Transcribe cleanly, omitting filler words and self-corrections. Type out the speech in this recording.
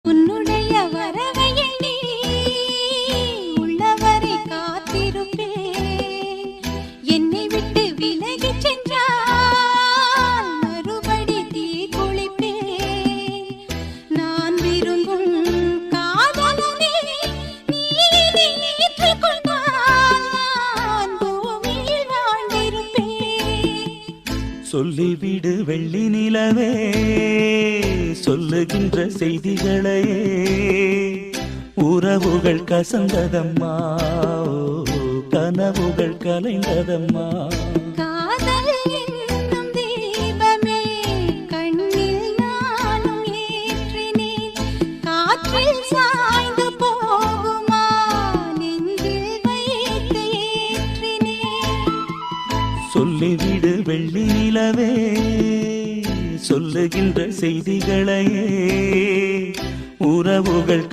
உன்னுடைய வரவை எண்ணி உள்ளவரை காத்திருப்பேன். என்னை விட்டு விலகிச் சென்றால் மறுபடி தீ குளிப்பேன். நான் விரும்பும் காதலனே நீ ஏற்றுக்கொண்டால் நான் பூமியில் வாழ்ந்திருப்பேன். சொல்லிவிடு வெள்ளி நிலவே, சொல்லுகின்ற செய்திகளையே. உறவுகள் கசந்ததம்மா, கனவுகள் கலைந்ததம்மா. காதல் என்னும் தீபமே கண்ணில் நானும் ஏற்றினேன். காற்றில் சாய்ந்து போகுமா நெஞ்சில் வைத்து ஏற்றினேன். சொல்லிவிடு வெள்ளி நிலவே, சொல்லுகின்ற செய்திகளையே. உறவுகள்